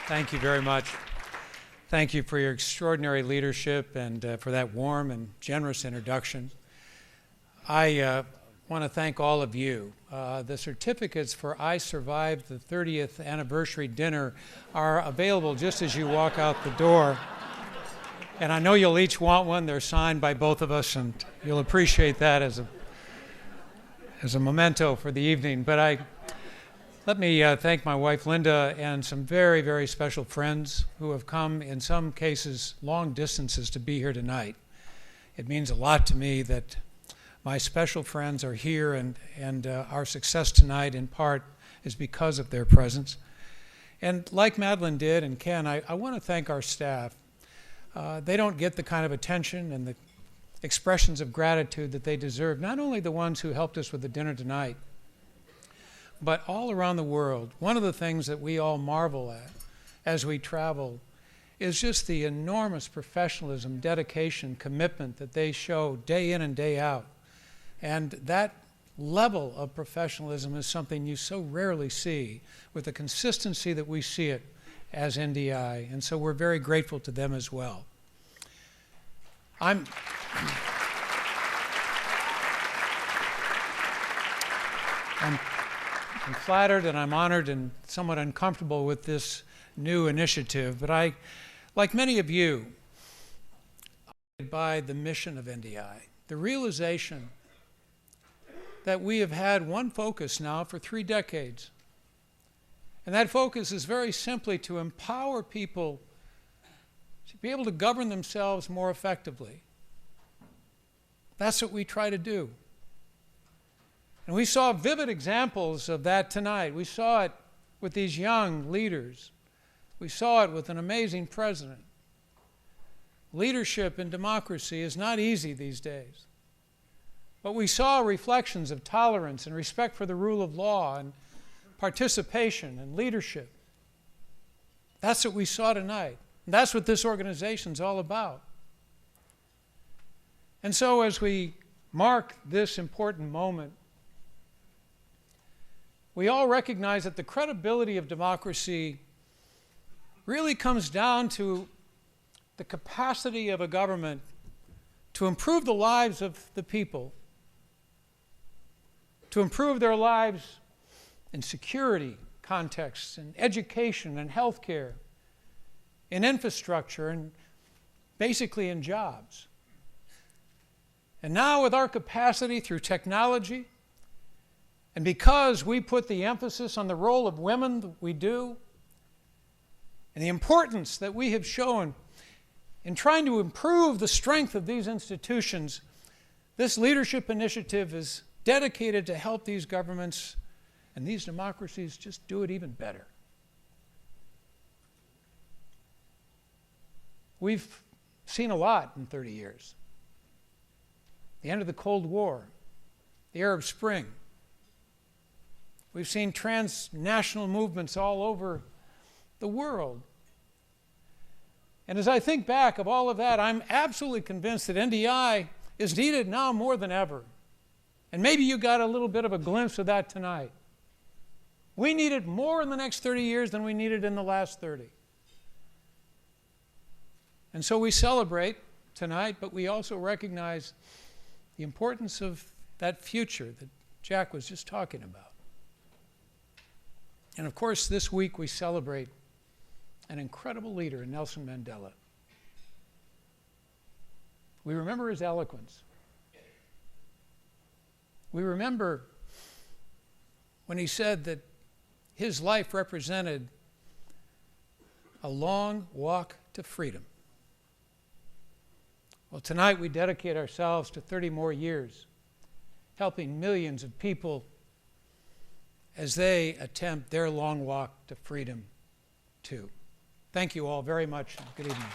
Thank you very much. Thank you for your extraordinary leadership and for that warm and generous introduction. I want to thank all of you. The certificates for I Survived the 30th Anniversary Dinner are available just as you walk out the door. And I know you'll each want one. They're signed by both of us, and you'll appreciate that as a memento for the evening. But let me thank my wife, Linda, and some very, very special friends who have come, in some cases, long distances to be here tonight. It means a lot to me that my special friends are here, and our success tonight, in part, is because of their presence. And like Madeline did, and Ken, I want to thank our staff. They don't get the kind of attention and the expressions of gratitude that they deserve, not only the ones who helped us with the dinner tonight, but all around the world. One of the things that we all marvel at as we travel is just the enormous professionalism, dedication, commitment that they show day in and day out. And that level of professionalism is something you so rarely see with the consistency that we see it as NDI. And so we're very grateful to them as well. I'm flattered and I'm honored and somewhat uncomfortable with this new initiative, but I, like many of you, by the mission of NDI, the realization that we have had one focus now for 3 decades. And that focus is very simply to empower people to be able to govern themselves more effectively. That's what we try to do. And we saw vivid examples of that tonight. We saw it with these young leaders. We saw it with an amazing president. Leadership in democracy is not easy these days. But we saw reflections of tolerance and respect for the rule of law and participation and leadership. That's what we saw tonight. And that's what this organization's all about. And so as we mark this important moment, we all recognize that the credibility of democracy really comes down to the capacity of a government to improve the lives of the people, to improve their lives in security contexts, in education and healthcare, in infrastructure, and basically in jobs. And now with our capacity through technology, and because we put the emphasis on the role of women that we do, and the importance that we have shown in trying to improve the strength of these institutions, this leadership initiative is dedicated to help these governments and these democracies just do it even better. We've seen a lot in 30 years. The end of the Cold War, the Arab Spring. We've seen transnational movements all over the world. And as I think back of all of that, I'm absolutely convinced that NDI is needed now more than ever. And maybe you got a little bit of a glimpse of that tonight. We need it more in the next 30 years than we needed in the last 30. And so we celebrate tonight, but we also recognize the importance of that future that Jack was just talking about. And of course, this week we celebrate an incredible leader in Nelson Mandela. We remember his eloquence. We remember when he said that his life represented a long walk to freedom. Well, tonight we dedicate ourselves to 30 more years, helping millions of people as they attempt their long walk to freedom too. Thank you all very much. Good evening.